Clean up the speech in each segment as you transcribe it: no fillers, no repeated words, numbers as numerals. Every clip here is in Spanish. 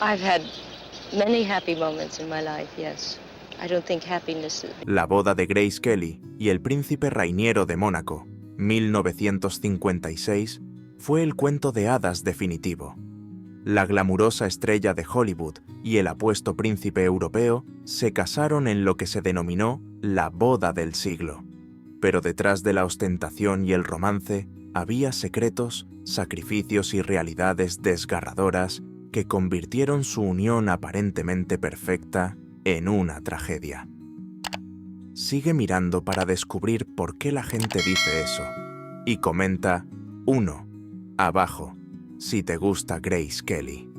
I've had many happy moments in my life, yes. I don't think happiness is... La boda de Grace Kelly y el príncipe Rainiero de Mónaco, 1956, fue el cuento de hadas definitivo. La glamurosa estrella de Hollywood y el apuesto príncipe europeo se casaron en lo que se denominó la boda del siglo. Pero detrás de la ostentación y el romance había secretos, sacrificios y realidades desgarradoras que convirtieron su unión aparentemente perfecta en una tragedia. Sigue mirando para descubrir por qué la gente dice eso. Y comenta 1 abajo si te gusta Grace Kelly.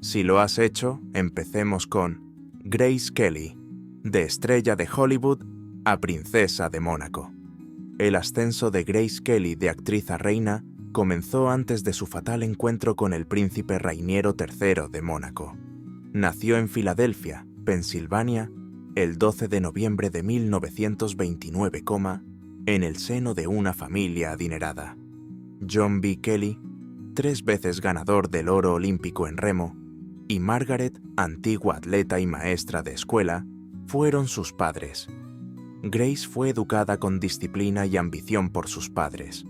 Si lo has hecho, empecemos con Grace Kelly, de estrella de Hollywood a princesa de Mónaco. El ascenso de Grace Kelly de actriz a reina comenzó antes de su fatal encuentro con el príncipe Rainiero III de Mónaco. Nació en Filadelfia, Pensilvania, el 12 de noviembre de 1929, en el seno de una familia adinerada. John B. Kelly, 3 veces ganador del oro olímpico en remo, y Margaret, antigua atleta y maestra de escuela, fueron sus padres. Grace fue educada con disciplina y ambición por sus padres.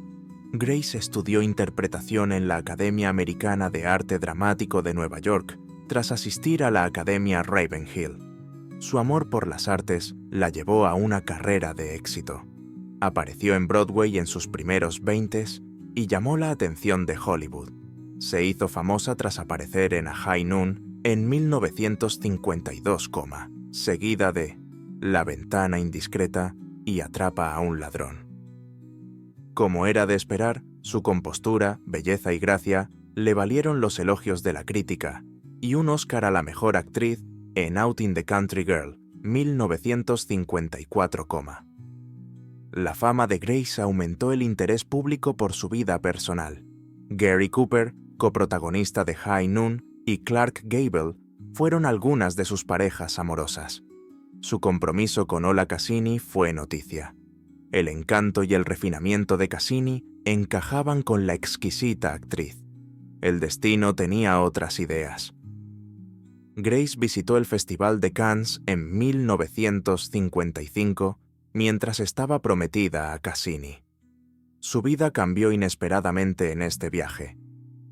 Grace estudió interpretación en la Academia Americana de Arte Dramático de Nueva York, tras asistir a la Academia Ravenhill. Su amor por las artes la llevó a una carrera de éxito. Apareció en Broadway en sus primeros 20s y llamó la atención de Hollywood. Se hizo famosa tras aparecer en A High Noon en 1952, seguida de La ventana indiscreta y Atrapa a un ladrón. Como era de esperar, su compostura, belleza y gracia le valieron los elogios de la crítica y un Oscar a la mejor actriz en Out in the Country Girl, 1954, La fama de Grace aumentó el interés público por su vida personal. Gary Cooper, coprotagonista de High Noon, y Clark Gable fueron algunas de sus parejas amorosas. Su compromiso con Ola Cassini fue noticia. El encanto y el refinamiento de Cassini encajaban con la exquisita actriz. El destino tenía otras ideas. Grace visitó el Festival de Cannes en 1955 mientras estaba prometida a Cassini. Su vida cambió inesperadamente en este viaje.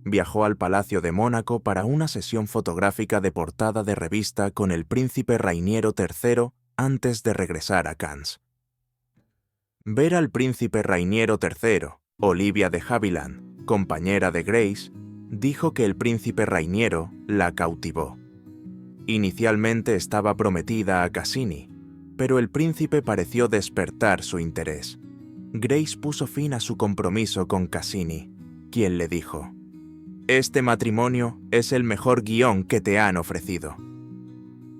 Viajó al Palacio de Mónaco para una sesión fotográfica de portada de revista con el príncipe Rainiero III antes de regresar a Cannes. Ver al príncipe Rainiero III, Olivia de Havilland, compañera de Grace, dijo que el príncipe Rainiero la cautivó. Inicialmente estaba prometida a Cassini, pero el príncipe pareció despertar su interés. Grace puso fin a su compromiso con Cassini, quien le dijo: «Este matrimonio es el mejor guión que te han ofrecido».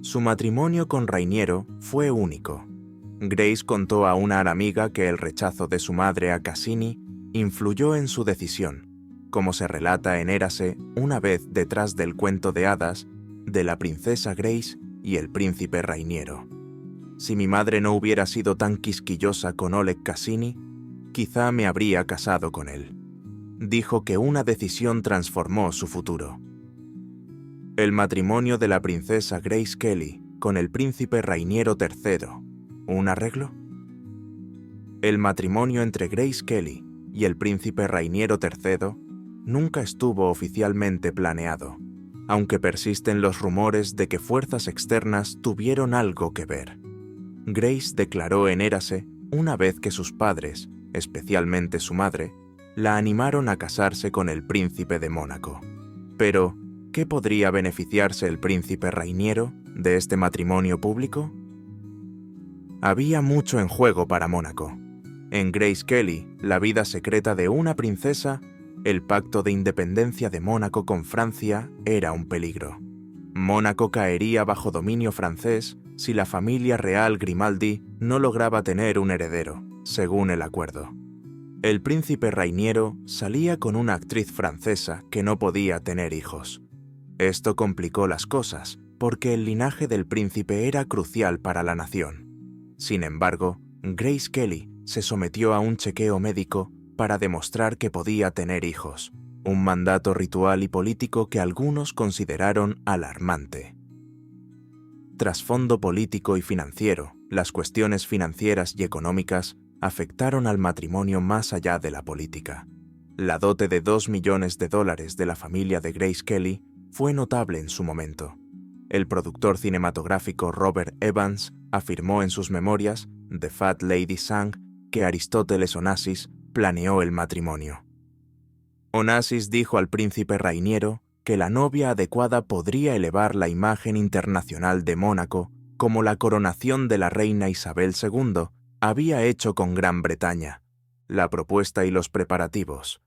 Su matrimonio con Rainiero fue único. Grace contó a una amiga que el rechazo de su madre a Cassini influyó en su decisión, como se relata en Érase una vez detrás del cuento de hadas de la princesa Grace y el príncipe Rainiero. Si mi madre no hubiera sido tan quisquillosa con Oleg Cassini, quizá me habría casado con él. Dijo que una decisión transformó su futuro. El matrimonio de la princesa Grace Kelly con el príncipe Rainiero III, ¿un arreglo? El matrimonio entre Grace Kelly y el príncipe Rainiero III nunca estuvo oficialmente planeado, aunque persisten los rumores de que fuerzas externas tuvieron algo que ver. Grace declaró en Érase una vez que sus padres, especialmente su madre, la animaron a casarse con el príncipe de Mónaco. Pero, ¿qué podría beneficiarse el príncipe Rainiero de este matrimonio público? Había mucho en juego para Mónaco. En Grace Kelly, la vida secreta de una princesa, el pacto de independencia de Mónaco con Francia era un peligro. Mónaco caería bajo dominio francés si la familia real Grimaldi no lograba tener un heredero, según el acuerdo. El príncipe Rainiero salía con una actriz francesa que no podía tener hijos. Esto complicó las cosas, porque el linaje del príncipe era crucial para la nación. Sin embargo, Grace Kelly se sometió a un chequeo médico para demostrar que podía tener hijos. un mandato ritual y político que algunos consideraron alarmante. Trasfondo político y financiero, las cuestiones financieras y económicas afectaron al matrimonio más allá de la política. La dote de $2 millones de la familia de Grace Kelly fue notable en su momento. El productor cinematográfico Robert Evans afirmó en sus memorias, The Fat Lady Sang, que Aristóteles Onassis planeó el matrimonio. Onassis dijo al príncipe Rainiero que la novia adecuada podría elevar la imagen internacional de Mónaco como la coronación de la reina Isabel II había hecho con Gran Bretaña. La propuesta y los preparativos.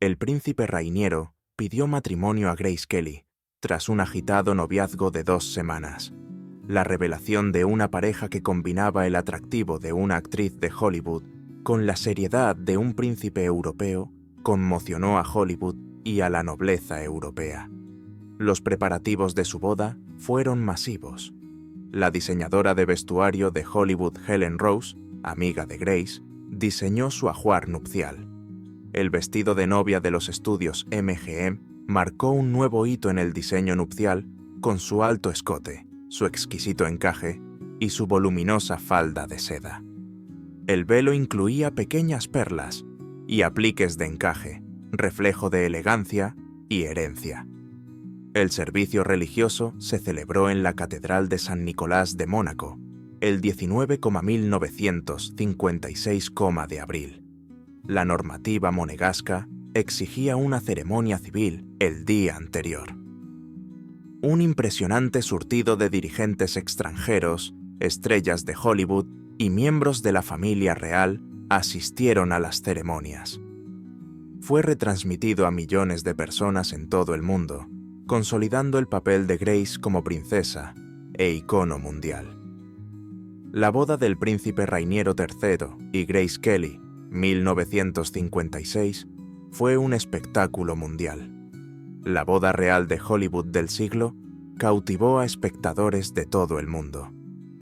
El príncipe Rainiero pidió matrimonio a Grace Kelly, tras un agitado noviazgo de 2 semanas. La revelación de una pareja que combinaba el atractivo de una actriz de Hollywood con la seriedad de un príncipe europeo conmocionó a Hollywood y a la nobleza europea. Los preparativos de su boda fueron masivos. La diseñadora de vestuario de Hollywood, Helen Rose, amiga de Grace, diseñó su ajuar nupcial. El vestido de novia de los estudios MGM marcó un nuevo hito en el diseño nupcial con su alto escote, su exquisito encaje y su voluminosa falda de seda. El velo incluía pequeñas perlas y apliques de encaje, reflejo de elegancia y herencia. El servicio religioso se celebró en la Catedral de San Nicolás de Mónaco el 19,1956 de abril. La normativa monegasca exigía una ceremonia civil el día anterior. Un impresionante surtido de dirigentes extranjeros, estrellas de Hollywood y miembros de la familia real asistieron a las ceremonias. Fue retransmitido a millones de personas en todo el mundo, consolidando el papel de Grace como princesa e icono mundial. La boda del príncipe Rainiero III y Grace Kelly, 1956, fue un espectáculo mundial. La boda real de Hollywood del siglo cautivó a espectadores de todo el mundo.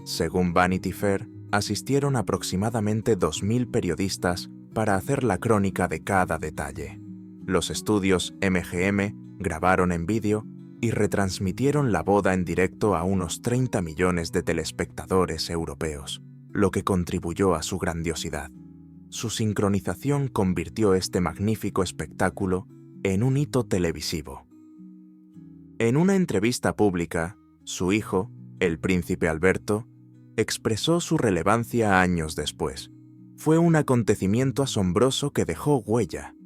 Según Vanity Fair, asistieron aproximadamente 2.000 periodistas para hacer la crónica de cada detalle. Los estudios MGM grabaron en vídeo y retransmitieron la boda en directo a unos 30 millones de telespectadores europeos, lo que contribuyó a su grandiosidad. Su sincronización convirtió este magnífico espectáculo en un hito televisivo. En una entrevista pública, su hijo, el príncipe Alberto, expresó su relevancia años después. Fue un acontecimiento asombroso que dejó huella.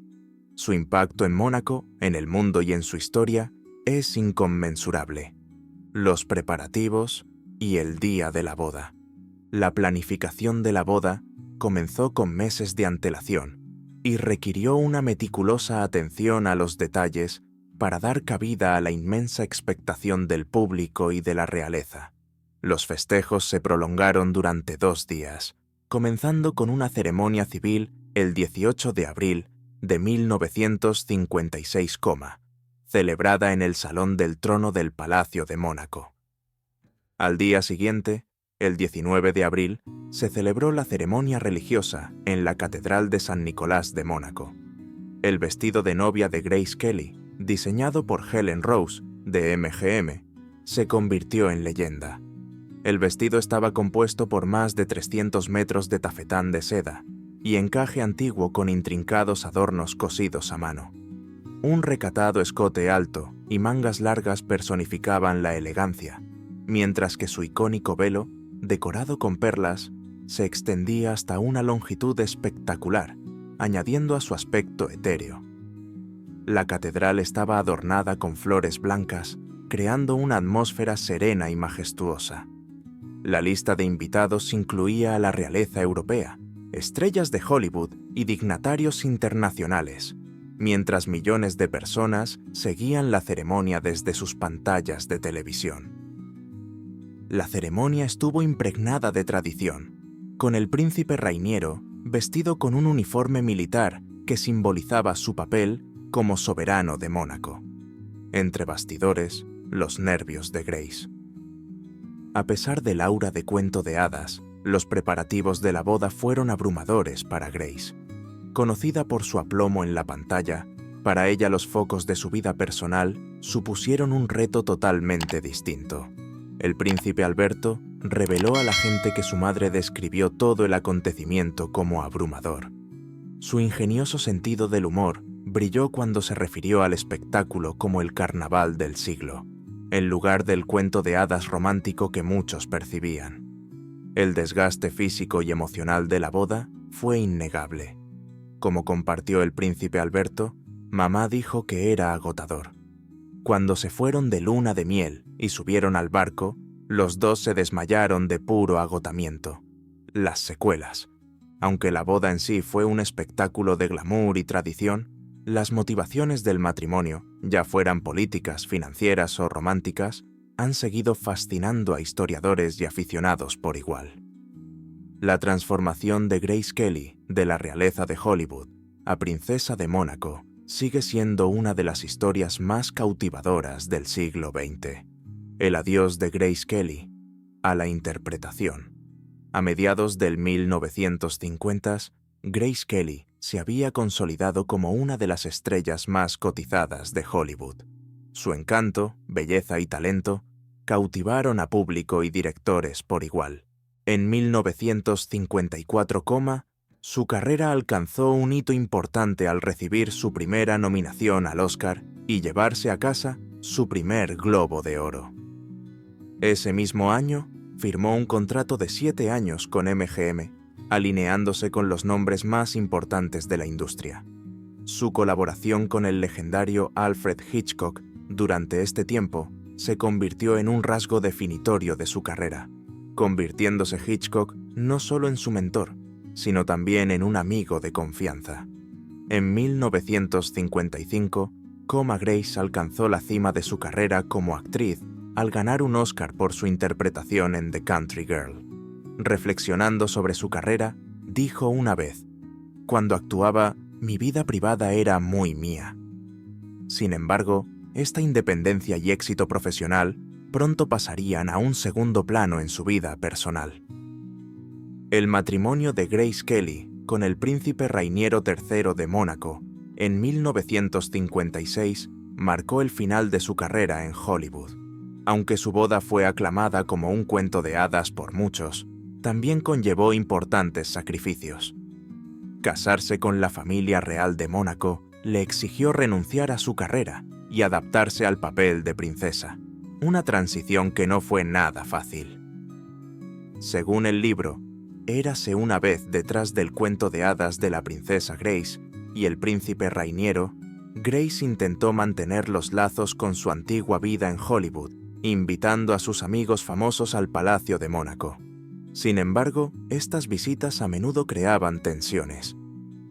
Su impacto en Mónaco, en el mundo y en su historia, es inconmensurable. Los preparativos y el día de la boda. La planificación de la boda comenzó con meses de antelación y requirió una meticulosa atención a los detalles para dar cabida a la inmensa expectación del público y de la realeza. Los festejos se prolongaron durante 2 días, comenzando con una ceremonia civil el 18 de abril de 1956, celebrada en el Salón del Trono del Palacio de Mónaco. Al día siguiente, el 19 de abril, se celebró la ceremonia religiosa en la Catedral de San Nicolás de Mónaco. El vestido de novia de Grace Kelly, diseñado por Helen Rose, de MGM, se convirtió en leyenda. El vestido estaba compuesto por más de 300 metros de tafetán de seda y encaje antiguo con intrincados adornos cosidos a mano. Un recatado escote alto y mangas largas personificaban la elegancia, mientras que su icónico velo, decorado con perlas, se extendía hasta una longitud espectacular, añadiendo a su aspecto etéreo. La catedral estaba adornada con flores blancas, creando una atmósfera serena y majestuosa. La lista de invitados incluía a la realeza europea, estrellas de Hollywood y dignatarios internacionales, mientras millones de personas seguían la ceremonia desde sus pantallas de televisión. La ceremonia estuvo impregnada de tradición, con el príncipe Rainiero vestido con un uniforme militar que simbolizaba su papel como soberano de Mónaco. Entre bastidores, los nervios de Grace. A pesar del aura de cuento de hadas, los preparativos de la boda fueron abrumadores para Grace. Conocida por su aplomo en la pantalla, Para ella los focos de su vida personal supusieron un reto totalmente distinto. El príncipe Alberto reveló a la gente que su madre describió todo el acontecimiento como abrumador. Su ingenioso sentido del humor brilló cuando se refirió al espectáculo como el carnaval del siglo, en lugar del cuento de hadas romántico que muchos percibían. El desgaste físico y emocional de la boda fue innegable. Como compartió el príncipe Alberto, mamá dijo que era agotador. Cuando se fueron de luna de miel y subieron al barco, los dos se desmayaron de puro agotamiento. Las secuelas. Aunque la boda en sí fue un espectáculo de glamour y tradición, las motivaciones del matrimonio, ya fueran políticas, financieras o románticas, han seguido fascinando a historiadores y aficionados por igual. La transformación de Grace Kelly de la realeza de Hollywood a princesa de Mónaco sigue siendo una de las historias más cautivadoras del siglo XX. El adiós de Grace Kelly a la interpretación. A mediados del 1950, Grace Kelly se había consolidado como una de las estrellas más cotizadas de Hollywood. Su encanto, belleza y talento cautivaron a público y directores por igual. En 1954, su carrera alcanzó un hito importante al recibir su primera nominación al Oscar y llevarse a casa su primer Globo de Oro. Ese mismo año, firmó un contrato de 7 años con MGM, alineándose con los nombres más importantes de la industria. Su colaboración con el legendario Alfred Hitchcock durante este tiempo se convirtió en un rasgo definitorio de su carrera, convirtiéndose Hitchcock no solo en su mentor, sino también en un amigo de confianza. En 1955, Grace alcanzó la cima de su carrera como actriz al ganar un Oscar por su interpretación en The Country Girl. Reflexionando sobre su carrera, dijo una vez: «Cuando actuaba, mi vida privada era muy mía». Sin embargo, esta independencia y éxito profesional pronto pasarían a un segundo plano en su vida personal. El matrimonio de Grace Kelly con el príncipe Rainiero III de Mónaco en 1956 marcó el final de su carrera en Hollywood. Aunque su boda fue aclamada como un cuento de hadas por muchos, también conllevó importantes sacrificios. Casarse con la familia real de Mónaco le exigió renunciar a su carrera y adaptarse al papel de princesa, una transición que no fue nada fácil. Según el libro, Érase una vez detrás del cuento de hadas de la princesa Grace y el príncipe Rainiero, Grace intentó mantener los lazos con su antigua vida en Hollywood, invitando a sus amigos famosos al Palacio de Mónaco. Sin embargo, estas visitas a menudo creaban tensiones.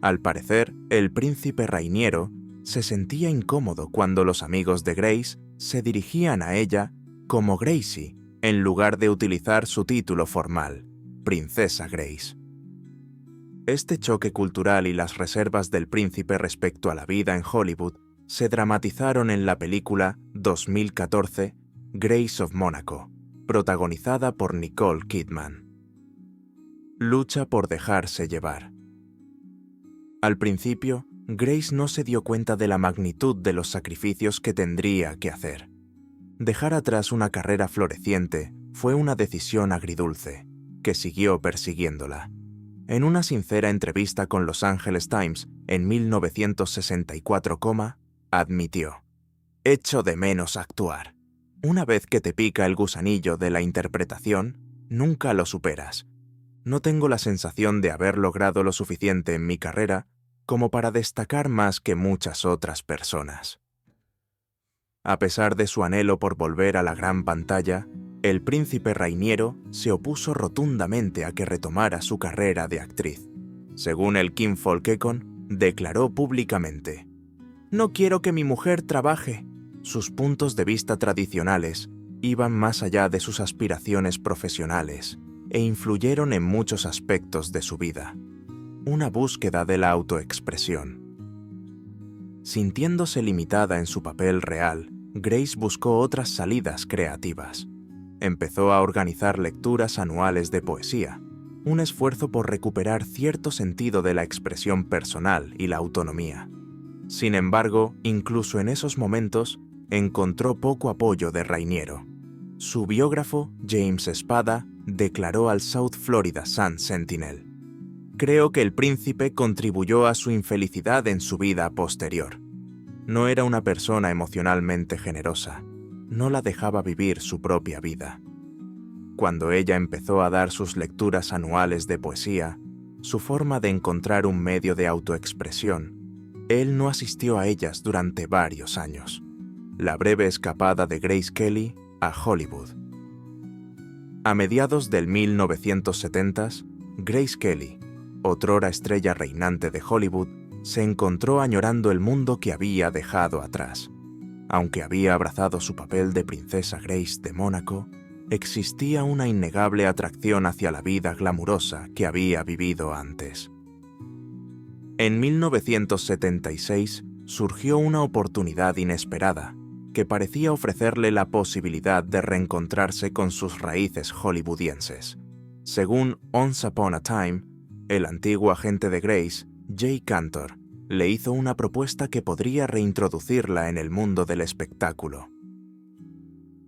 Al parecer, el príncipe Rainiero se sentía incómodo cuando los amigos de Grace se dirigían a ella como Gracie, en lugar de utilizar su título formal, Princesa Grace. Este choque cultural y las reservas del príncipe respecto a la vida en Hollywood se dramatizaron en la película 2014 Grace of Monaco, protagonizada por Nicole Kidman. Lucha por dejarse llevar. Al principio, Grace no se dio cuenta de la magnitud de los sacrificios que tendría que hacer. Dejar atrás una carrera floreciente fue una decisión agridulce, que siguió persiguiéndola. En una sincera entrevista con Los Angeles Times en 1964, admitió: «Echo de menos actuar. Una vez que te pica el gusanillo de la interpretación, nunca lo superas. No tengo la sensación de haber logrado lo suficiente en mi carrera como para destacar más que muchas otras personas». A pesar de su anhelo por volver a la gran pantalla, el príncipe Rainiero se opuso rotundamente a que retomara su carrera de actriz. Según el Kinfolk Econ, declaró públicamente: «No quiero que mi mujer trabaje». Sus puntos de vista tradicionales iban más allá de sus aspiraciones profesionales e influyeron en muchos aspectos de su vida. Una búsqueda de la autoexpresión. Sintiéndose limitada en su papel real, Grace buscó otras salidas creativas. Empezó a organizar lecturas anuales de poesía, un esfuerzo por recuperar cierto sentido de la expresión personal y la autonomía. Sin embargo, incluso en esos momentos, encontró poco apoyo de Rainiero. Su biógrafo, James Spada, declaró al South Florida Sun-Sentinel: «Creo que el príncipe contribuyó a su infelicidad en su vida posterior. No era una persona emocionalmente generosa. No la dejaba vivir su propia vida». Cuando ella empezó a dar sus lecturas anuales de poesía, su forma de encontrar un medio de autoexpresión, él no asistió a ellas durante varios años. La breve escapada de Grace Kelly a Hollywood. A mediados del 1970s, Grace Kelly, otrora estrella reinante de Hollywood, se encontró añorando el mundo que había dejado atrás. Aunque había abrazado su papel de princesa Grace de Mónaco, existía una innegable atracción hacia la vida glamurosa que había vivido antes. En 1976 surgió una oportunidad inesperada que parecía ofrecerle la posibilidad de reencontrarse con sus raíces hollywoodienses. Según Once Upon a Time, el antiguo agente de Grace, Jay Cantor, le hizo una propuesta que podría reintroducirla en el mundo del espectáculo.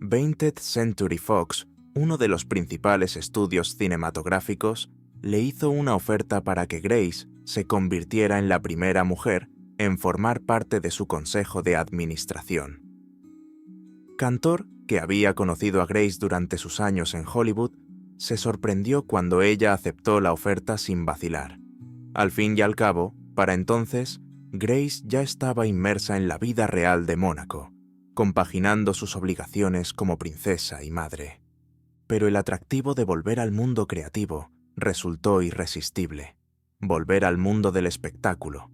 20th Century Fox, uno de los principales estudios cinematográficos, le hizo una oferta para que Grace se convirtiera en la primera mujer en formar parte de su consejo de administración. Cantor, que había conocido a Grace durante sus años en Hollywood, se sorprendió cuando ella aceptó la oferta sin vacilar. Al fin y al cabo, para entonces, Grace ya estaba inmersa en la vida real de Mónaco, compaginando sus obligaciones como princesa y madre. Pero el atractivo de volver al mundo creativo resultó irresistible. Volver al mundo del espectáculo.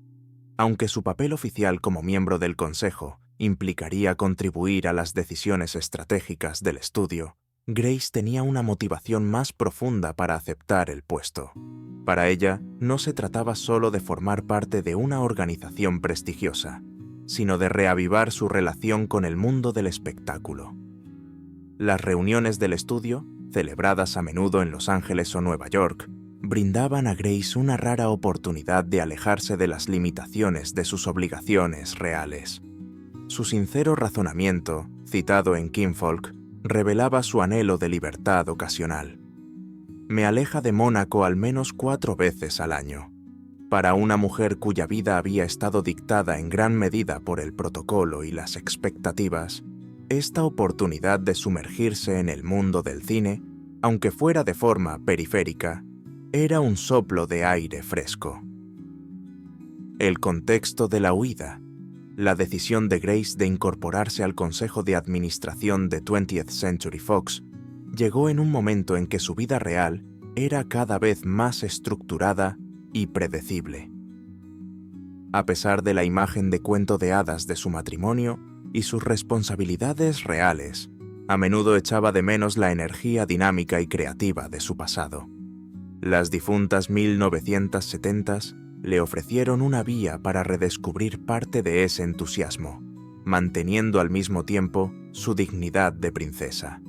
Aunque su papel oficial como miembro del consejo implicaría contribuir a las decisiones estratégicas del estudio, Grace tenía una motivación más profunda para aceptar el puesto. Para ella, no se trataba solo de formar parte de una organización prestigiosa, sino de reavivar su relación con el mundo del espectáculo. Las reuniones del estudio, celebradas a menudo en Los Ángeles o Nueva York, brindaban a Grace una rara oportunidad de alejarse de las limitaciones de sus obligaciones reales. Su sincero razonamiento, citado en Kinfolk, revelaba su anhelo de libertad ocasional. «Me aleja de Mónaco al menos 4 veces al año. Para una mujer cuya vida había estado dictada en gran medida por el protocolo y las expectativas, esta oportunidad de sumergirse en el mundo del cine, aunque fuera de forma periférica, era un soplo de aire fresco». El contexto de la huida. La decisión de Grace de incorporarse al consejo de administración de 20th Century Fox llegó en un momento en que su vida real era cada vez más estructurada y predecible. A pesar de la imagen de cuento de hadas de su matrimonio y sus responsabilidades reales, a menudo echaba de menos la energía dinámica y creativa de su pasado. Las difuntas 1970s le ofrecieron una vía para redescubrir parte de ese entusiasmo, manteniendo al mismo tiempo su dignidad de princesa.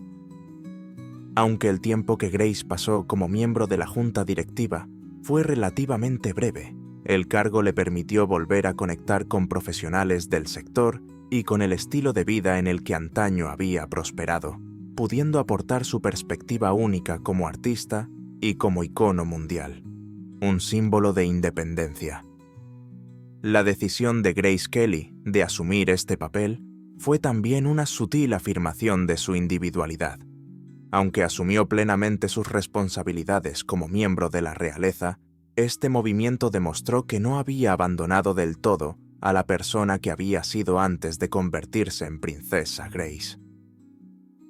Aunque el tiempo que Grace pasó como miembro de la junta directiva fue relativamente breve, el cargo le permitió volver a conectar con profesionales del sector y con el estilo de vida en el que antaño había prosperado, pudiendo aportar su perspectiva única como artista y como icono mundial, un símbolo de independencia. La decisión de Grace Kelly de asumir este papel fue también una sutil afirmación de su individualidad. Aunque asumió plenamente sus responsabilidades como miembro de la realeza, este movimiento demostró que no había abandonado del todo a la persona que había sido antes de convertirse en princesa Grace.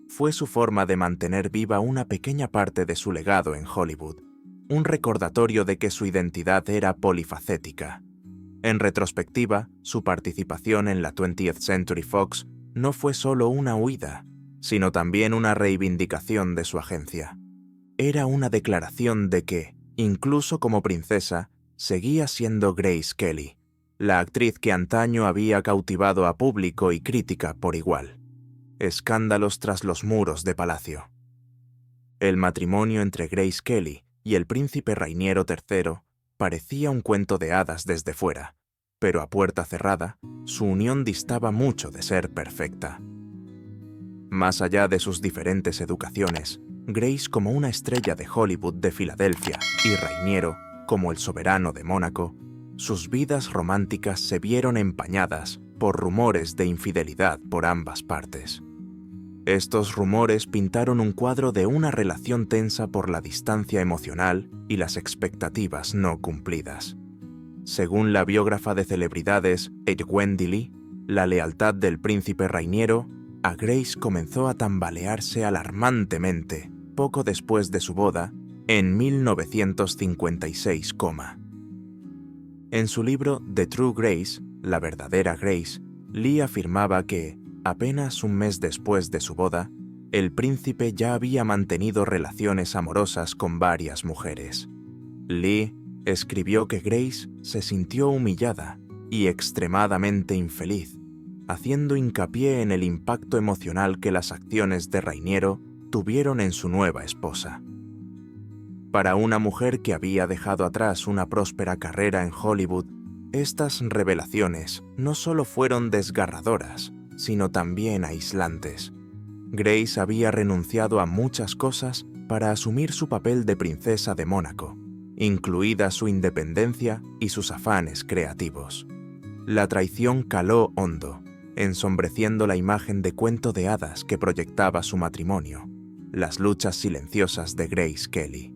Fue su forma de mantener viva una pequeña parte de su legado en Hollywood, un recordatorio de que su identidad era polifacética. En retrospectiva, su participación en la 20th Century Fox no fue solo una huida, sino también una reivindicación de su agencia. Era una declaración de que, incluso como princesa, seguía siendo Grace Kelly, la actriz que antaño había cautivado a público y crítica por igual. Escándalos tras los muros de palacio. El matrimonio entre Grace Kelly y el príncipe Rainiero III parecía un cuento de hadas desde fuera, pero a puerta cerrada, su unión distaba mucho de ser perfecta. Más allá de sus diferentes educaciones, Grace como una estrella de Hollywood de Filadelfia y Rainiero como el soberano de Mónaco, sus vidas románticas se vieron empañadas por rumores de infidelidad por ambas partes. Estos rumores pintaron un cuadro de una relación tensa por la distancia emocional y las expectativas no cumplidas. Según la biógrafa de celebridades Wendy Lee, la lealtad del príncipe Rainiero a Grace comenzó a tambalearse alarmantemente poco después de su boda en 1956, En su libro The True Grace, La verdadera Grace, Lee afirmaba que, apenas un mes después de su boda, el príncipe ya había mantenido relaciones amorosas con varias mujeres. Lee escribió que Grace se sintió humillada y extremadamente infeliz, haciendo hincapié en el impacto emocional que las acciones de Rainiero tuvieron en su nueva esposa. Para una mujer que había dejado atrás una próspera carrera en Hollywood, estas revelaciones no solo fueron desgarradoras, sino también aislantes. Grace había renunciado a muchas cosas para asumir su papel de princesa de Mónaco, incluida su independencia y sus afanes creativos. La traición caló hondo, ensombreciendo la imagen de cuento de hadas que proyectaba su matrimonio, las luchas silenciosas de Grace Kelly.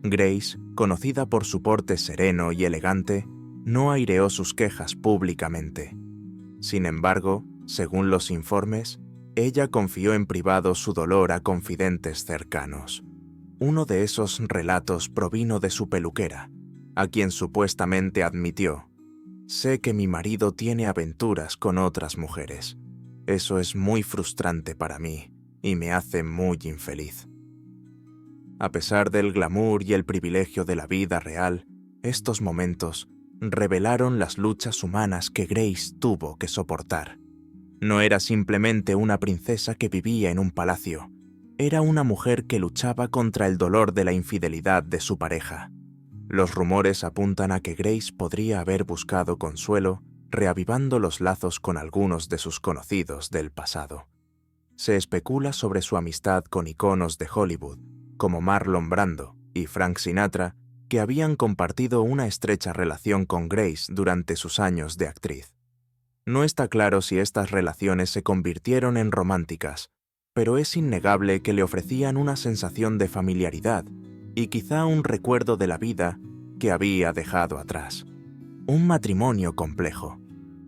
Grace, conocida por su porte sereno y elegante, no aireó sus quejas públicamente. Sin embargo, según los informes, ella confió en privado su dolor a confidentes cercanos. Uno de esos relatos provino de su peluquera, a quien supuestamente admitió: «Sé que mi marido tiene aventuras con otras mujeres. Eso es muy frustrante para mí y me hace muy infeliz». A pesar del glamour y el privilegio de la vida real, estos momentos revelaron las luchas humanas que Grace tuvo que soportar. No era simplemente una princesa que vivía en un palacio, era una mujer que luchaba contra el dolor de la infidelidad de su pareja. Los rumores apuntan a que Grace podría haber buscado consuelo reavivando los lazos con algunos de sus conocidos del pasado. Se especula sobre su amistad con iconos de Hollywood, como Marlon Brando y Frank Sinatra, que habían compartido una estrecha relación con Grace durante sus años de actriz. No está claro si estas relaciones se convirtieron en románticas, pero es innegable que le ofrecían una sensación de familiaridad y quizá un recuerdo de la vida que había dejado atrás. Un matrimonio complejo.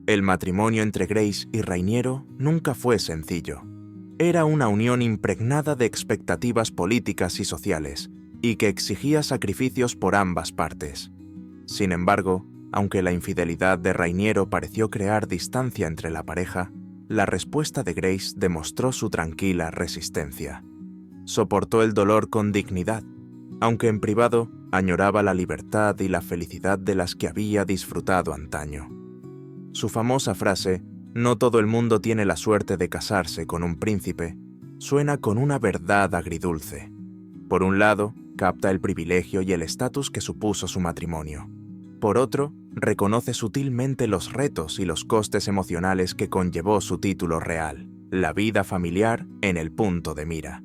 El matrimonio entre Grace y Rainiero nunca fue sencillo. Era una unión impregnada de expectativas políticas y sociales, y que exigía sacrificios por ambas partes. Sin embargo, aunque la infidelidad de Rainiero pareció crear distancia entre la pareja, la respuesta de Grace demostró su tranquila resistencia. Soportó el dolor con dignidad, aunque en privado añoraba la libertad y la felicidad de las que había disfrutado antaño. Su famosa frase, «No todo el mundo tiene la suerte de casarse con un príncipe», suena con una verdad agridulce. Por un lado, capta el privilegio y el estatus que supuso su matrimonio. Por otro, reconoce sutilmente los retos y los costes emocionales que conllevó su título real, la vida familiar en el punto de mira.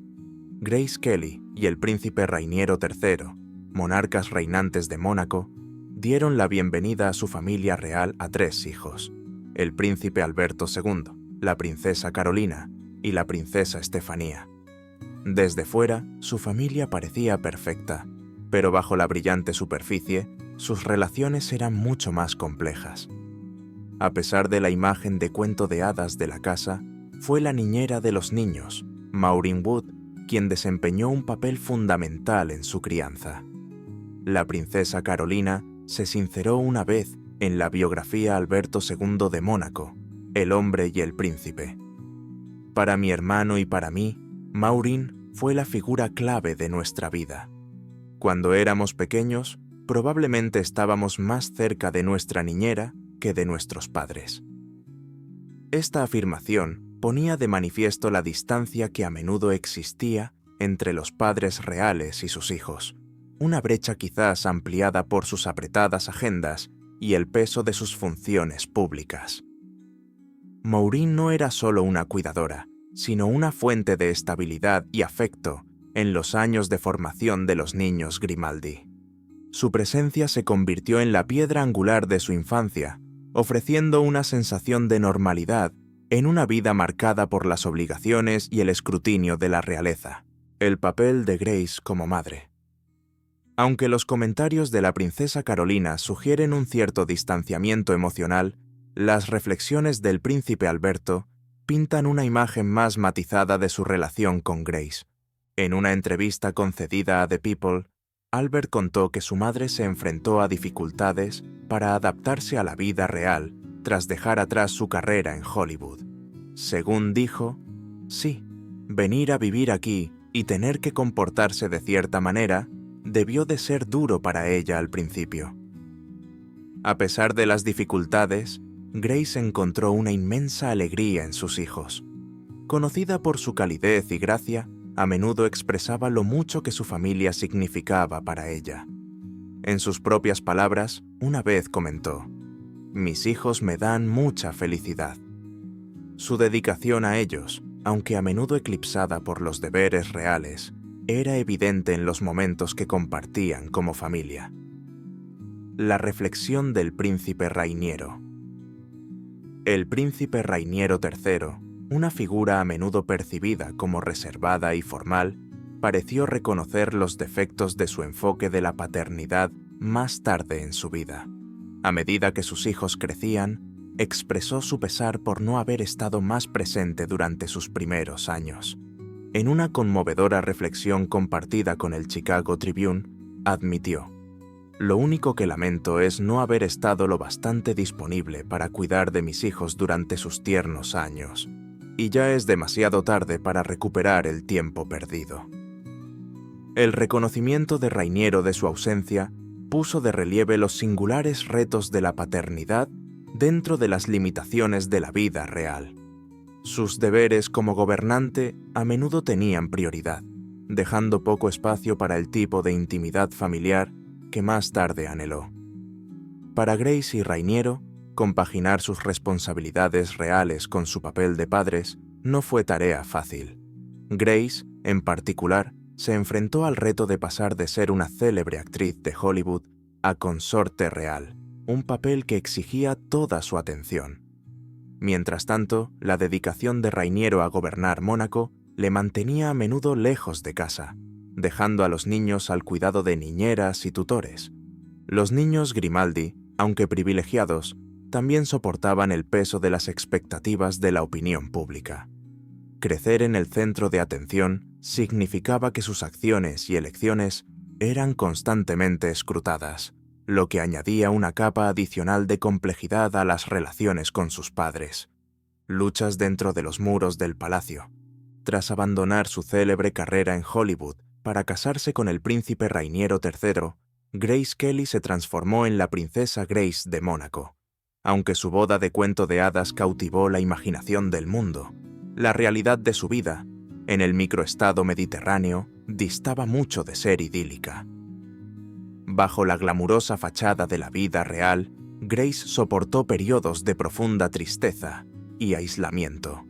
Grace Kelly y el príncipe Rainiero III, monarcas reinantes de Mónaco, dieron la bienvenida a su familia real a 3 hijos: el príncipe Alberto II, la princesa Carolina y la princesa Estefanía. Desde fuera, su familia parecía perfecta, pero bajo la brillante superficie, sus relaciones eran mucho más complejas. A pesar de la imagen de cuento de hadas de la casa, fue la niñera de los niños, Maureen Wood, quien desempeñó un papel fundamental en su crianza. La princesa Carolina se sinceró una vez en la biografía Alberto II de Mónaco, El hombre y el príncipe. Para mi hermano y para mí, Maureen fue la figura clave de nuestra vida. Cuando éramos pequeños, probablemente estábamos más cerca de nuestra niñera que de nuestros padres. Esta afirmación ponía de manifiesto la distancia que a menudo existía entre los padres reales y sus hijos, una brecha quizás ampliada por sus apretadas agendas y el peso de sus funciones públicas. Maureen no era solo una cuidadora, sino una fuente de estabilidad y afecto en los años de formación de los niños Grimaldi. Su presencia se convirtió en la piedra angular de su infancia, ofreciendo una sensación de normalidad en una vida marcada por las obligaciones y el escrutinio de la realeza. El papel de Grace como madre. Aunque los comentarios de la princesa Carolina sugieren un cierto distanciamiento emocional, las reflexiones del príncipe Alberto pintan una imagen más matizada de su relación con Grace. En una entrevista concedida a The People, Albert contó que su madre se enfrentó a dificultades para adaptarse a la vida real tras dejar atrás su carrera en Hollywood. Según dijo, sí, venir a vivir aquí y tener que comportarse de cierta manera debió de ser duro para ella al principio. A pesar de las dificultades, Grace encontró una inmensa alegría en sus hijos. Conocida por su calidez y gracia, a menudo expresaba lo mucho que su familia significaba para ella. En sus propias palabras, una vez comentó: «Mis hijos me dan mucha felicidad». Su dedicación a ellos, aunque a menudo eclipsada por los deberes reales, era evidente en los momentos que compartían como familia. La reflexión del príncipe Rainiero. El príncipe Rainiero III, una figura a menudo percibida como reservada y formal, pareció reconocer los defectos de su enfoque de la paternidad más tarde en su vida. A medida que sus hijos crecían, expresó su pesar por no haber estado más presente durante sus primeros años. En una conmovedora reflexión compartida con el Chicago Tribune, admitió: «Lo único que lamento es no haber estado lo bastante disponible para cuidar de mis hijos durante sus tiernos años, y ya es demasiado tarde para recuperar el tiempo perdido». El reconocimiento de Rainiero de su ausencia puso de relieve los singulares retos de la paternidad dentro de las limitaciones de la vida real. Sus deberes como gobernante a menudo tenían prioridad, dejando poco espacio para el tipo de intimidad familiar que más tarde anheló. Para Grace y Rainiero, compaginar sus responsabilidades reales con su papel de padres no fue tarea fácil. Grace, en particular, se enfrentó al reto de pasar de ser una célebre actriz de Hollywood a consorte real, un papel que exigía toda su atención. Mientras tanto, la dedicación de Rainiero a gobernar Mónaco le mantenía a menudo lejos de casa, dejando a los niños al cuidado de niñeras y tutores. Los niños Grimaldi, aunque privilegiados, también soportaban el peso de las expectativas de la opinión pública. Crecer en el centro de atención significaba que sus acciones y elecciones eran constantemente escrutadas, lo que añadía una capa adicional de complejidad a las relaciones con sus padres. Luchas dentro de los muros del palacio. Tras abandonar su célebre carrera en Hollywood para casarse con el príncipe Rainiero III, Grace Kelly se transformó en la princesa Grace de Mónaco. Aunque su boda de cuento de hadas cautivó la imaginación del mundo, la realidad de su vida, en el microestado mediterráneo, distaba mucho de ser idílica. Bajo la glamurosa fachada de la vida real, Grace soportó periodos de profunda tristeza y aislamiento.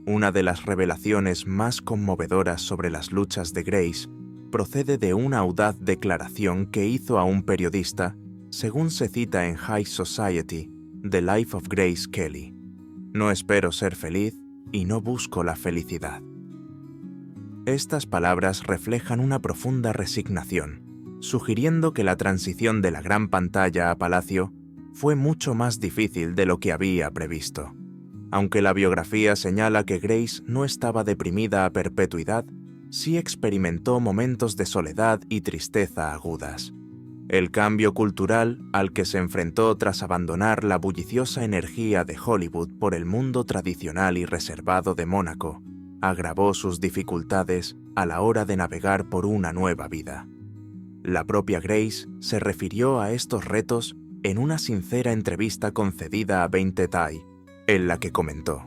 Una de las revelaciones más conmovedoras sobre las luchas de Grace procede de una audaz declaración que hizo a un periodista, según se cita en High Society, The Life of Grace Kelly: «No espero ser feliz y no busco la felicidad». Estas palabras reflejan una profunda resignación, sugiriendo que la transición de la gran pantalla a palacio fue mucho más difícil de lo que había previsto. Aunque la biografía señala que Grace no estaba deprimida a perpetuidad, sí experimentó momentos de soledad y tristeza agudas. El cambio cultural al que se enfrentó tras abandonar la bulliciosa energía de Hollywood por el mundo tradicional y reservado de Mónaco agravó sus dificultades a la hora de navegar por una nueva vida. La propia Grace se refirió a estos retos en una sincera entrevista concedida a 20 Tai, en la que comentó: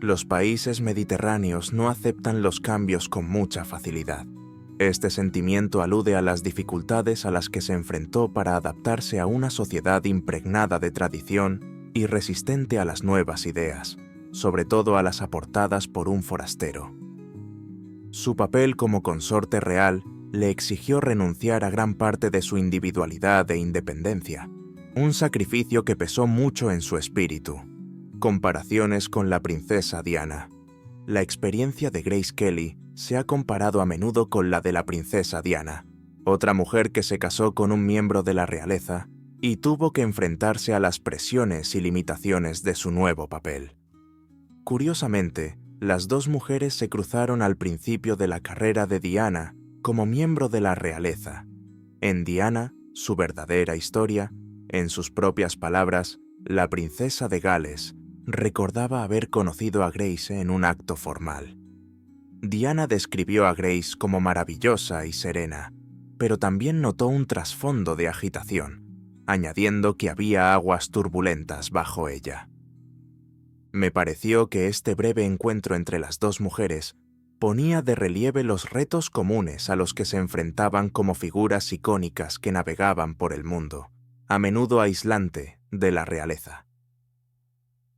«Los países mediterráneos no aceptan los cambios con mucha facilidad. Este sentimiento alude a las dificultades a las que se enfrentó para adaptarse a una sociedad impregnada de tradición y resistente a las nuevas ideas, sobre todo a las aportadas por un forastero. Su papel como consorte real le exigió renunciar a gran parte de su individualidad e independencia, un sacrificio que pesó mucho en su espíritu. Comparaciones con la princesa Diana. La experiencia de Grace Kelly se ha comparado a menudo con la de la princesa Diana, otra mujer que se casó con un miembro de la realeza y tuvo que enfrentarse a las presiones y limitaciones de su nuevo papel. Curiosamente, las dos mujeres se cruzaron al principio de la carrera de Diana como miembro de la realeza. En Diana, su verdadera historia, en sus propias palabras, la princesa de Gales recordaba haber conocido a Grace en un acto formal. Diana describió a Grace como maravillosa y serena, pero también notó un trasfondo de agitación, añadiendo que había aguas turbulentas bajo ella. Me pareció que este breve encuentro entre las dos mujeres ponía de relieve los retos comunes a los que se enfrentaban como figuras icónicas que navegaban por el mundo, a menudo aislante, de la realeza.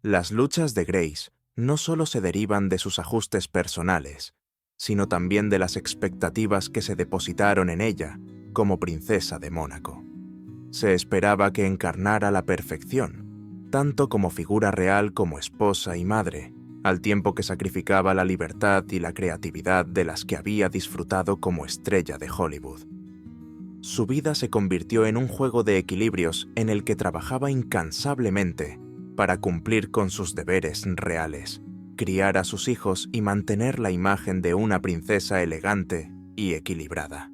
Las luchas de Grace no solo se derivan de sus ajustes personales, sino también de las expectativas que se depositaron en ella como princesa de Mónaco. Se esperaba que encarnara la perfección, tanto como figura real como esposa y madre, al tiempo que sacrificaba la libertad y la creatividad de las que había disfrutado como estrella de Hollywood. Su vida se convirtió en un juego de equilibrios en el que trabajaba incansablemente para cumplir con sus deberes reales, criar a sus hijos y mantener la imagen de una princesa elegante y equilibrada.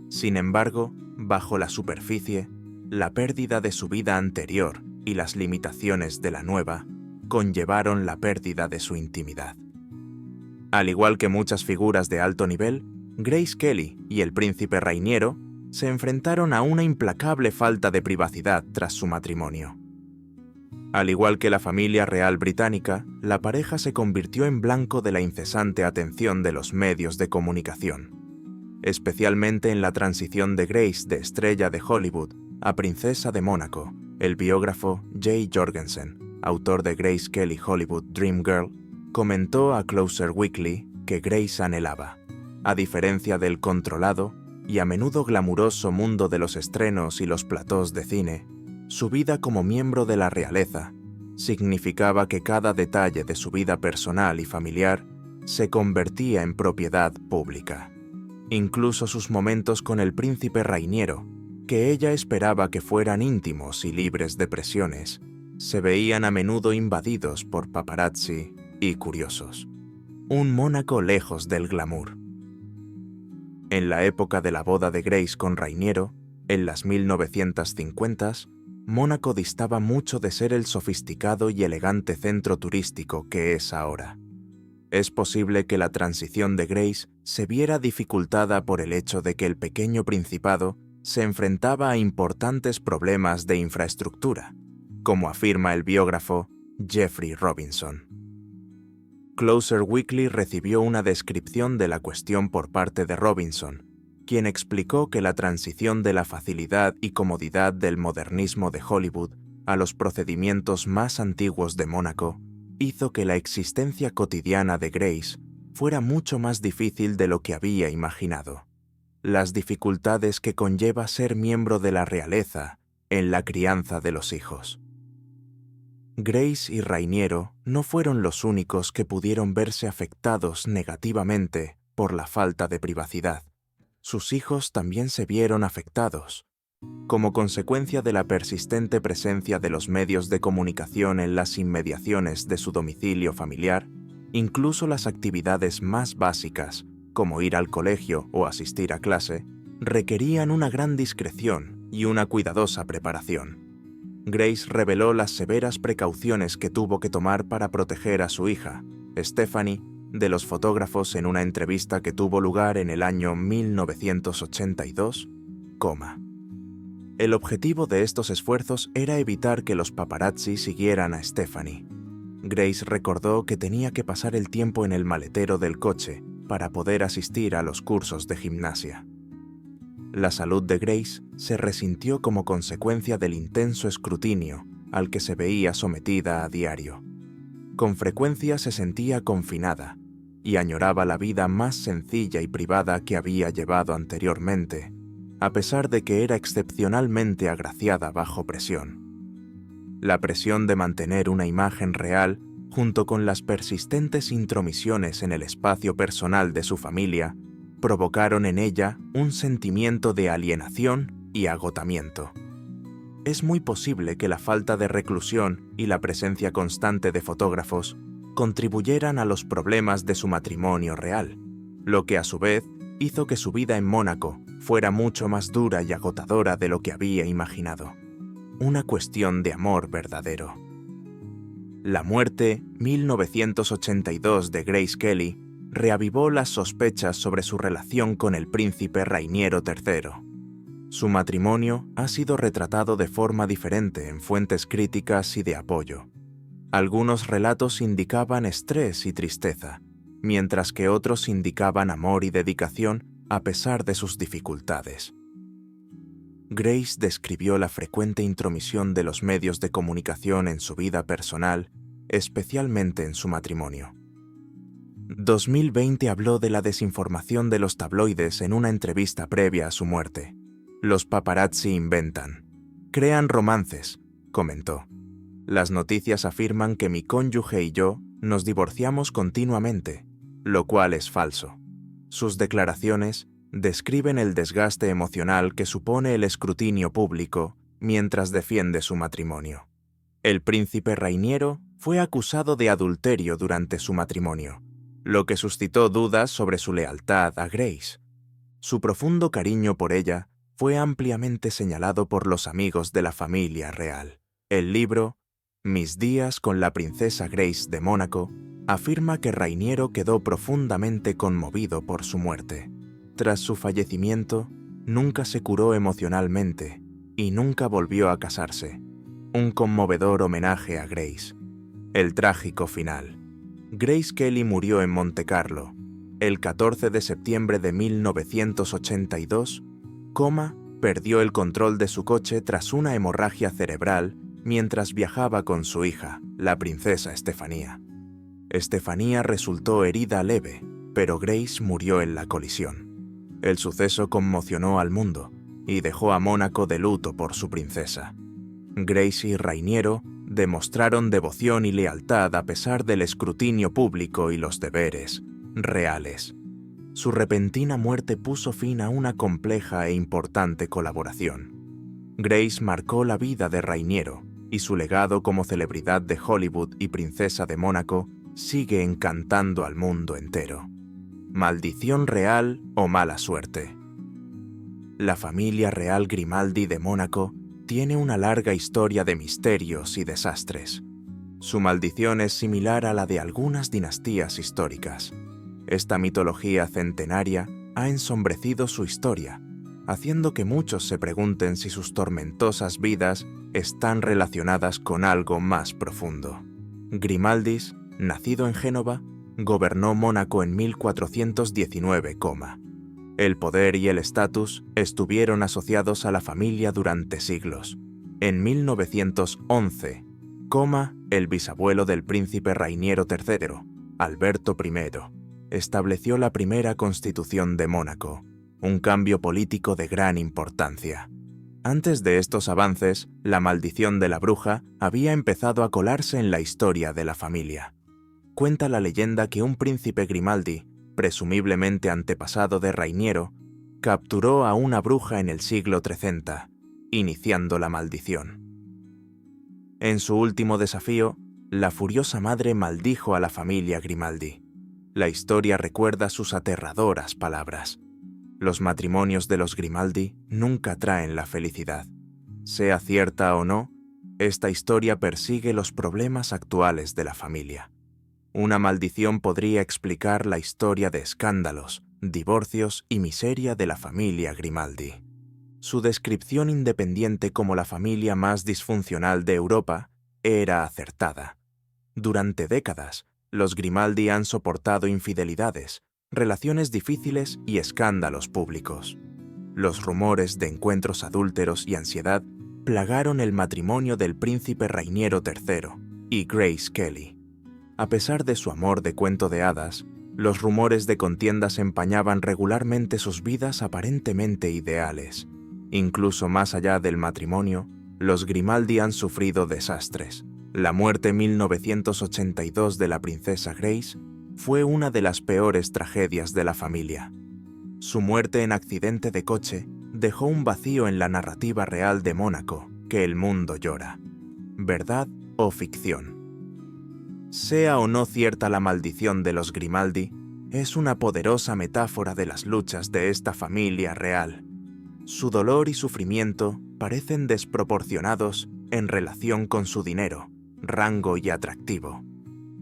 Sin embargo, bajo la superficie, la pérdida de su vida anterior y las limitaciones de la nueva conllevaron la pérdida de su intimidad. Al igual que muchas figuras de alto nivel, Grace Kelly y el príncipe Rainiero se enfrentaron a una implacable falta de privacidad tras su matrimonio. Al igual que la familia real británica, la pareja se convirtió en blanco de la incesante atención de los medios de comunicación, especialmente en la transición de Grace de estrella de Hollywood a princesa de Mónaco. El biógrafo Jay Jorgensen, autor de Grace Kelly Hollywood Dream Girl, comentó a Closer Weekly que Grace anhelaba, a diferencia del controlado y a menudo glamuroso mundo de los estrenos y los platós de cine, su vida como miembro de la realeza significaba que cada detalle de su vida personal y familiar se convertía en propiedad pública. Incluso sus momentos con el príncipe Rainiero, que ella esperaba que fueran íntimos y libres de presiones, se veían a menudo invadidos por paparazzi y curiosos. Un Mónaco lejos del glamour. En la época de la boda de Grace con Rainiero, en las 1950s, Mónaco distaba mucho de ser el sofisticado y elegante centro turístico que es ahora. Es posible que la transición de Grace se viera dificultada por el hecho de que el pequeño principado se enfrentaba a importantes problemas de infraestructura, como afirma el biógrafo Jeffrey Robinson. Closer Weekly recibió una descripción de la cuestión por parte de Robinson, quien explicó que la transición de la facilidad y comodidad del modernismo de Hollywood a los procedimientos más antiguos de Mónaco hizo que la existencia cotidiana de Grace fuera mucho más difícil de lo que había imaginado. Las dificultades que conlleva ser miembro de la realeza en la crianza de los hijos. Grace y Rainiero no fueron los únicos que pudieron verse afectados negativamente por la falta de privacidad. Sus hijos también se vieron afectados. Como consecuencia de la persistente presencia de los medios de comunicación en las inmediaciones de su domicilio familiar, incluso las actividades más básicas, como ir al colegio o asistir a clase, requerían una gran discreción y una cuidadosa preparación. Grace reveló las severas precauciones que tuvo que tomar para proteger a su hija, Stephanie, de los fotógrafos en una entrevista que tuvo lugar en el año 1982, El objetivo de estos esfuerzos era evitar que los paparazzi siguieran a Stephanie. Grace recordó que tenía que pasar el tiempo en el maletero del coche para poder asistir a los cursos de gimnasia. La salud de Grace se resintió como consecuencia del intenso escrutinio al que se veía sometida a diario. Con frecuencia se sentía confinada y añoraba la vida más sencilla y privada que había llevado anteriormente, a pesar de que era excepcionalmente agraciada bajo presión. La presión de mantener una imagen real, junto con las persistentes intromisiones en el espacio personal de su familia, provocaron en ella un sentimiento de alienación y agotamiento. Es muy posible que la falta de reclusión y la presencia constante de fotógrafos contribuyeran a los problemas de su matrimonio real, lo que a su vez hizo que su vida en Mónaco fuera mucho más dura y agotadora de lo que había imaginado. Una cuestión de amor verdadero. La muerte, 1982, de Grace Kelly reavivó las sospechas sobre su relación con el príncipe Rainiero III. Su matrimonio ha sido retratado de forma diferente en fuentes críticas y de apoyo. Algunos relatos indicaban estrés y tristeza, mientras que otros indicaban amor y dedicación a pesar de sus dificultades. Grace describió la frecuente intromisión de los medios de comunicación en su vida personal, especialmente en su matrimonio. 2020 habló de la desinformación de los tabloides en una entrevista previa a su muerte. Los paparazzi inventan, crean romances, comentó. Las noticias afirman que mi cónyuge y yo nos divorciamos continuamente, lo cual es falso. Sus declaraciones describen el desgaste emocional que supone el escrutinio público mientras defiende su matrimonio. El príncipe Rainiero fue acusado de adulterio durante su matrimonio, lo que suscitó dudas sobre su lealtad a Grace. Su profundo cariño por ella fue ampliamente señalado por los amigos de la familia real. El libro Mis días con la princesa Grace de Mónaco afirma que Rainiero quedó profundamente conmovido por su muerte. Tras su fallecimiento, nunca se curó emocionalmente y nunca volvió a casarse. Un conmovedor homenaje a Grace. El trágico final. Grace Kelly murió en Montecarlo el 14 de septiembre de 1982, perdió el control de su coche tras una hemorragia cerebral mientras viajaba con su hija, la princesa Estefanía. Estefanía resultó herida leve, pero Grace murió en la colisión. El suceso conmocionó al mundo y dejó a Mónaco de luto por su princesa. Grace y Rainiero demostraron devoción y lealtad a pesar del escrutinio público y los deberes reales. Su repentina muerte puso fin a una compleja e importante colaboración. Grace marcó la vida de Rainiero y su legado como celebridad de Hollywood y princesa de Mónaco sigue encantando al mundo entero. ¿Maldición real o mala suerte? La familia real Grimaldi de Mónaco tiene una larga historia de misterios y desastres. Su maldición es similar a la de algunas dinastías históricas. Esta mitología centenaria ha ensombrecido su historia, haciendo que muchos se pregunten si sus tormentosas vidas están relacionadas con algo más profundo. Grimaldis, nacido en Génova, gobernó Mónaco en 1419, El poder y el estatus estuvieron asociados a la familia durante siglos. En 1911, el bisabuelo del príncipe Rainiero III, Alberto I, estableció la primera constitución de Mónaco, un cambio político de gran importancia. Antes de estos avances, la maldición de la bruja había empezado a colarse en la historia de la familia. Cuenta la leyenda que un príncipe Grimaldi, presumiblemente antepasado de Rainiero, capturó a una bruja en el siglo XIII, iniciando la maldición. En su último desafío, la furiosa madre maldijo a la familia Grimaldi. La historia recuerda sus aterradoras palabras. Los matrimonios de los Grimaldi nunca traen la felicidad. Sea cierta o no, esta historia persigue los problemas actuales de la familia. Una maldición podría explicar la historia de escándalos, divorcios y miseria de la familia Grimaldi. Su descripción independiente como la familia más disfuncional de Europa era acertada. Durante décadas, los Grimaldi han soportado infidelidades, relaciones difíciles y escándalos públicos. Los rumores de encuentros adúlteros y ansiedad plagaron el matrimonio del príncipe Rainiero III y Grace Kelly. A pesar de su amor de cuento de hadas, los rumores de contiendas empañaban regularmente sus vidas aparentemente ideales. Incluso más allá del matrimonio, los Grimaldi han sufrido desastres. La muerte en 1982 de la princesa Grace fue una de las peores tragedias de la familia. Su muerte en accidente de coche dejó un vacío en la narrativa real de Mónaco que el mundo llora. ¿Verdad o ficción? Sea o no cierta la maldición de los Grimaldi, es una poderosa metáfora de las luchas de esta familia real. Su dolor y sufrimiento parecen desproporcionados en relación con su dinero, rango y atractivo.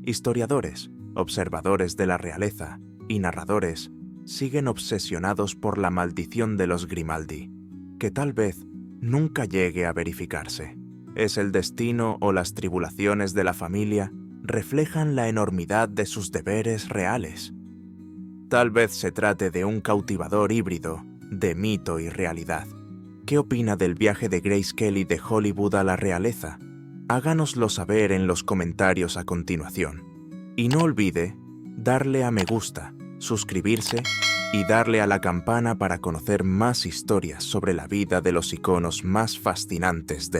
Historiadores, observadores de la realeza y narradores siguen obsesionados por la maldición de los Grimaldi, que tal vez nunca llegue a verificarse. ¿Es el destino o las tribulaciones de la familia reflejan la enormidad de sus deberes reales? Tal vez se trate de un cautivador híbrido de mito y realidad. ¿Qué opina del viaje de Grace Kelly de Hollywood a la realeza? Háganoslo saber en los comentarios a continuación. Y no olvide darle a me gusta, suscribirse y darle a la campana para conocer más historias sobre la vida de los iconos más fascinantes de